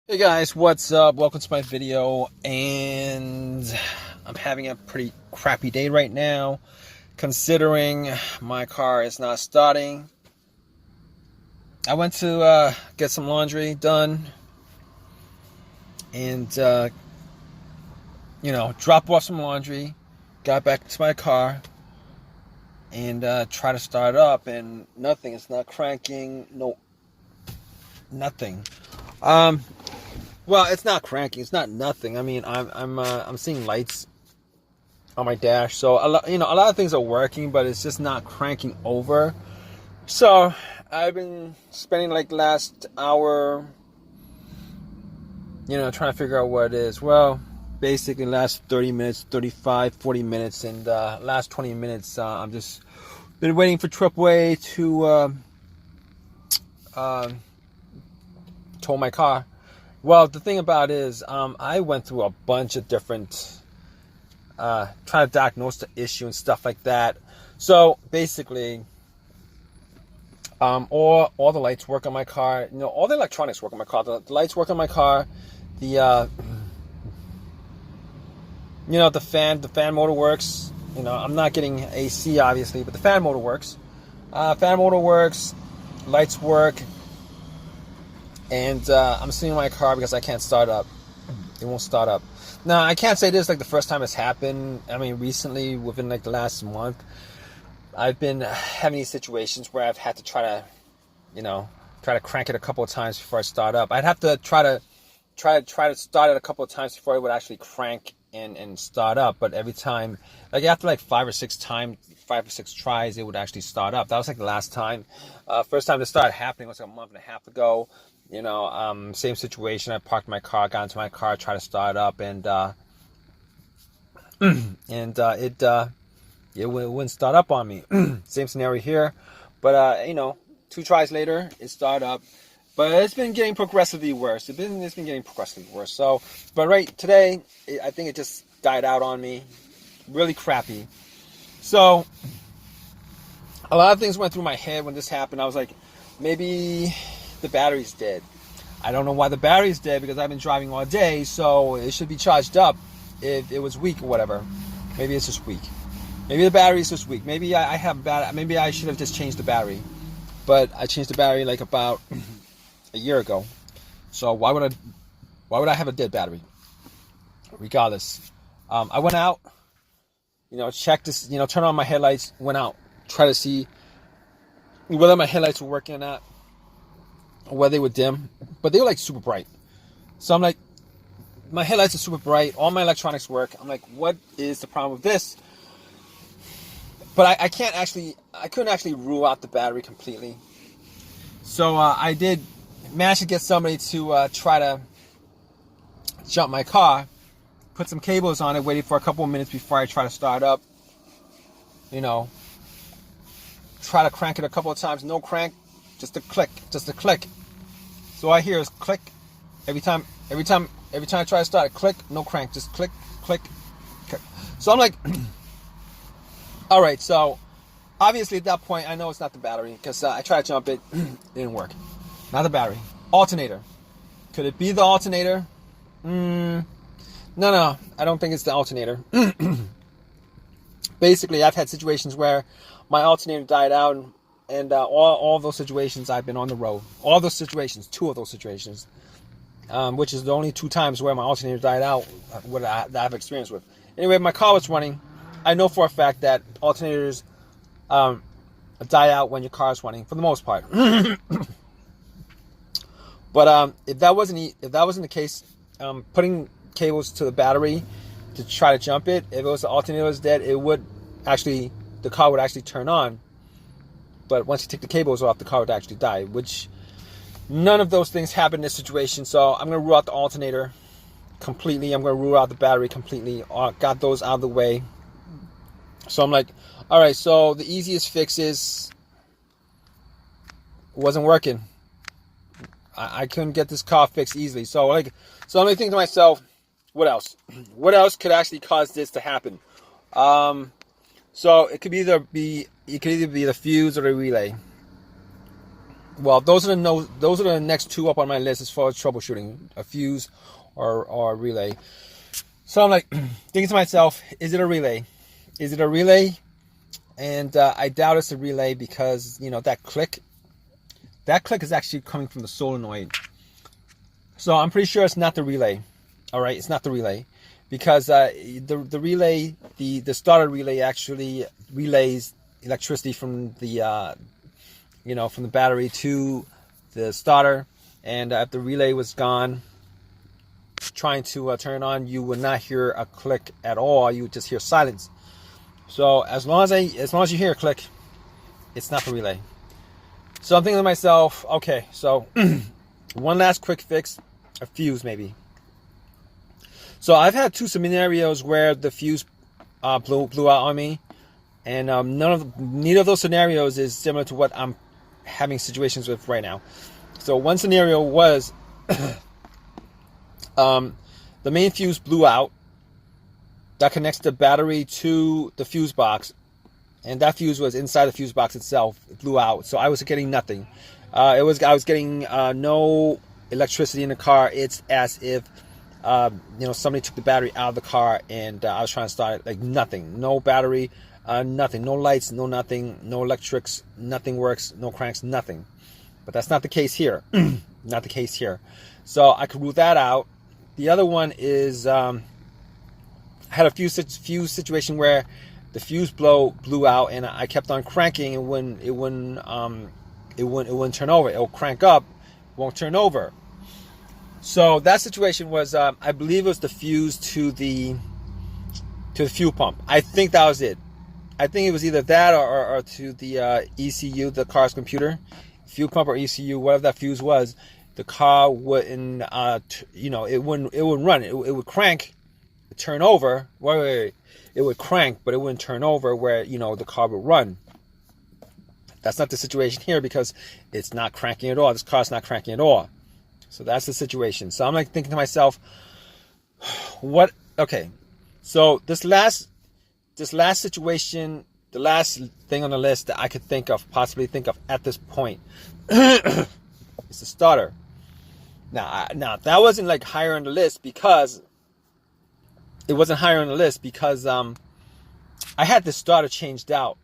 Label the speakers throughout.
Speaker 1: Hey guys, what's up? Welcome to my video, and I'm having a pretty crappy day right now considering my car is not starting. I went to get some laundry done and drop off some laundry, got back to my car and try to start up, and nothing. It's not cranking. No, nothing. Well, it's not cranking. It's not nothing. I mean, I'm seeing lights on my dash, so a lot of things are working, but it's just not cranking over. So I've been spending like the last hour, trying to figure out what it is. Well, basically last 30 minutes, 35, 40 minutes, and last 20 minutes, I'm just been waiting for AAA to tow my car. Well, the thing about it is, I went through a bunch of different, trying to diagnose the issue and stuff like that. So basically, all the lights work on my car. All the electronics work on my car. The lights work on my car. The fan motor works. I'm not getting AC obviously, but the fan motor works. Lights work. And I'm sitting in my car because I can't start up. It won't start up. Now, I can't say this is like the first time it's happened. I mean, recently, within like the last month, I've been having these situations where I've had to try to crank it a couple of times before I start up. I'd have to try to start it a couple of times before it would actually crank and start up. But every time, like after like 5 or 6 tries, it would actually start up. That was like the last time. First time this started happening was like a month and a half ago. Same situation. I parked my car, got into my car, tried to start up, and it wouldn't start up on me. Same scenario here, but 2 tries later, it started up. But it's been getting progressively worse. It's been getting progressively worse. So, but right today, I think it just died out on me. Really crappy. So, a lot of things went through my head when this happened. I was like, maybe the battery's dead. I don't know why the battery's dead, because I've been driving all day, so it should be charged up if it was weak or whatever. Maybe it's just weak. Maybe the battery's just weak. Maybe maybe I should have just changed the battery. But I changed the battery like about a year ago. So why would I have a dead battery? Regardless. I went out, checked this, turn on my headlights, went out, try to see whether my headlights were working or not, or whether they were dim, but they were like super bright. So I'm like, my headlights are super bright, all my electronics work. I'm like, what is the problem with this? But I couldn't actually rule out the battery completely. So I did manage to get somebody to try to jump my car, put some cables on it, waited for a couple of minutes before I try to start up. Try to crank it a couple of times, no crank, just a click. So I hear is click every time I try to start it, click, no crank, just click. So I'm like, all right. So obviously at that point I know it's not the battery, because I tried to jump it, it didn't work. Not the battery. Alternator. Could it be the alternator? No, I don't think it's the alternator. Basically, I've had situations where my alternator died out, and all of those situations I've been on the road. All of those situations, 2 of those situations, which is the only 2 times where my alternator died out that I've experienced with. Anyway, my car was running. I know for a fact that alternators die out when your car is running, for the most part. But if that wasn't the case, putting cables to the battery to try to jump it, if it was the alternator was dead, the car would actually turn on. But once you take the cables off, the car would actually die, which none of those things happened in this situation. So I'm going to rule out the alternator completely. I'm going to rule out the battery completely. Got those out of the way. So I'm like, all right, so the easiest fix is it wasn't working. I couldn't get this car fixed easily. So I'm only thinking to myself, what else? What else could actually cause this to happen? So it could either be the fuse or the relay. well, those are the next two up on my list as far as troubleshooting: a fuse or a relay. So I'm like thinking to myself, is it a relay? Is it a relay? And I doubt it's a relay because, you know, that click is actually coming from the solenoid. So I'm pretty sure it's not the relay. All right, it's not the relay, because the relay, the starter relay actually relays electricity from the from the battery to the starter, and if the relay was gone, trying to turn it on, you would not hear a click at all. You would just hear silence. So as long as you hear a click, it's not the relay. So I'm thinking to myself, okay, so one last quick fix, a fuse maybe. So I've had two scenarios where the fuse blew out on me, and neither of those scenarios is similar to what I'm having situations with right now. So one scenario was the main fuse blew out that connects the battery to the fuse box, and that fuse was inside the fuse box itself. It blew out, so I was getting nothing. I was getting no electricity in the car. It's as if somebody took the battery out of the car, and I was trying to start it. Like nothing, no battery, nothing, no lights, no nothing, no electrics, nothing works, no cranks, nothing. But that's not the case here. Not the case here. So I could rule that out. The other one is I had a fuse situation where the fuse blew out, and I kept on cranking, and when it wouldn't turn over. It'll crank up, won't turn over. So that situation was, I believe it was the fuse to the fuel pump. I think that was it. I think it was either that or to the ECU, the car's computer, fuel pump or ECU, whatever that fuse was. The car wouldn't, it wouldn't run. It would crank, turn over. Wait. It would crank, but it wouldn't turn over where, the car would run. That's not the situation here because it's not cranking at all. This car's not cranking at all. So that's the situation. So I'm like thinking to myself, what? Okay. So this last situation, the last thing on the list that I could possibly think of at this point, is the starter. Now that wasn't like higher on the list because it wasn't higher on the list because I had this starter changed out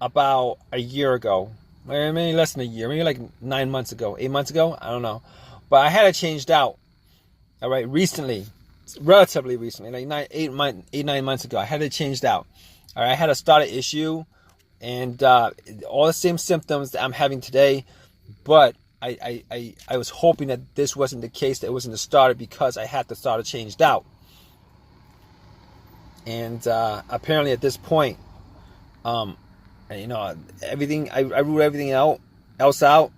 Speaker 1: about a year ago, maybe less than a year, maybe like 9 months ago, 8 months ago, I don't know. But I had it changed out, all right, recently, relatively recently, like 9 months ago. I had it changed out. All right, I had a starter issue, and all the same symptoms that I'm having today, but I was hoping that this wasn't the case, that it wasn't the starter, because I had the starter changed out. And apparently at this point, everything, I ruled everything else out.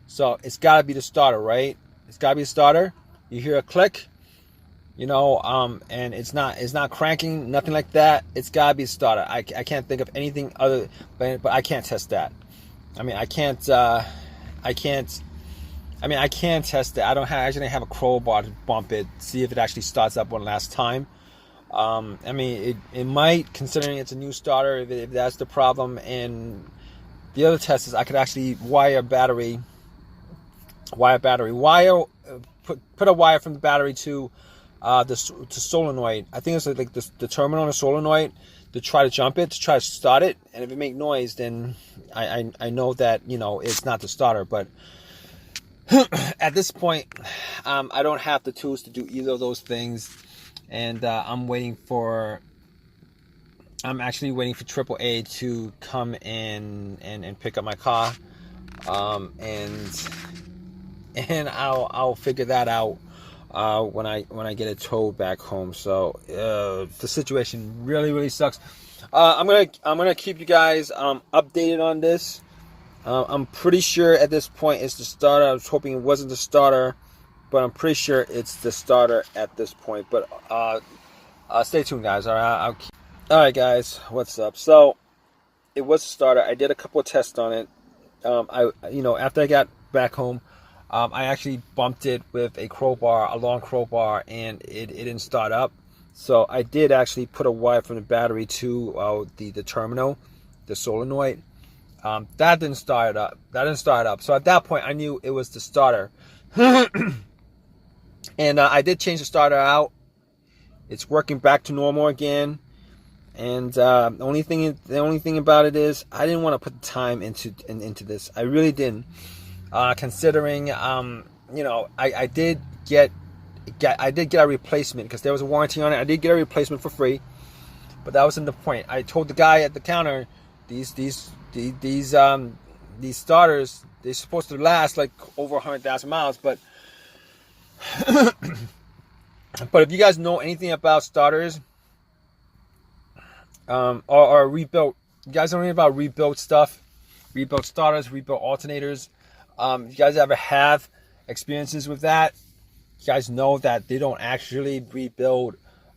Speaker 1: So it's got to be the starter, right? It's got to be the starter. You hear a click, and it's not cranking, nothing like that. It's got to be the starter. I can't think of anything other, but I can't test that. I can test it. I actually have a crowbar to bump it, see if it actually starts up one last time. It might, considering it's a new starter, if that's the problem. And the other test is I could actually put a wire from the battery to the solenoid. I think it's like the terminal on the solenoid, to try to jump it, to try to start it. And if it make noise, then I know that it's not the starter. But at this point, I don't have the tools to do either of those things. And I'm actually waiting for AAA to come in and pick up my car, and I'll figure that out when I get it towed back home. So the situation really sucks. I'm gonna keep you guys updated on this. I'm pretty sure at this point it's the starter. I was hoping it wasn't the starter, but I'm pretty sure it's the starter at this point. But stay tuned, guys. All right, all right, guys. What's up? So it was a starter. I did a couple of tests on it. After I got back home, I actually bumped it with a long crowbar, and it didn't start up. So I did actually put a wire from the battery to the terminal, the solenoid, That didn't start up. So at that point, I knew it was the starter. And I did change the starter out. It's working back to normal again. And the only thing about it is I didn't want to put the time into this. I really didn't. Considering I did get a replacement because there was a warranty on it. I did get a replacement for free, but that wasn't the point. I told the guy at the counter, these starters, they're supposed to last like over 100,000 miles, but but if you guys know anything about starters, or rebuilt, you guys know anything about rebuilt stuff, rebuilt starters, rebuilt alternators, if you guys ever have experiences with that, you guys know that they don't actually rebuild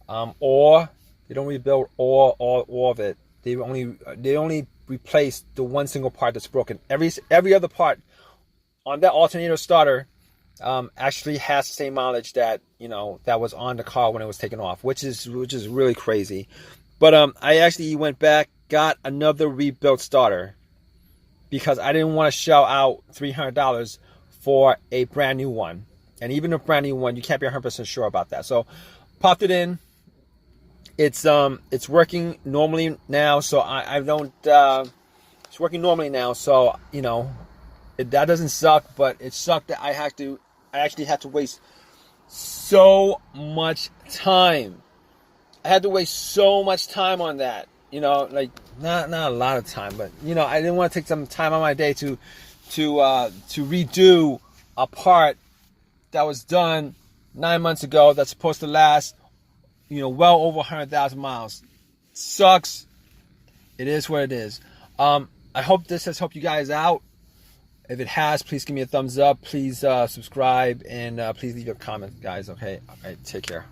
Speaker 1: all of it. They only replace the one single part that's broken. Every other part on that alternator starter actually has the same mileage that that was on the car when it was taken off, which is really crazy. But I actually went back, got another rebuilt starter because I didn't want to shell out $300 for a brand new one. And even a brand new one, you can't be 100% sure about that. So popped it in. It's working normally now, so I don't. It's working normally now, so that doesn't suck. But it sucked that I actually had to waste so much time. I had to waste so much time on that. Like not a lot of time, but I didn't want to take some time on my day to redo a part that was done 9 months ago that's supposed to last well over 100,000 miles. Sucks. It is what it is. I hope this has helped you guys out. If it has, please give me a thumbs up. Please subscribe and please leave a comment, guys. Okay, take care.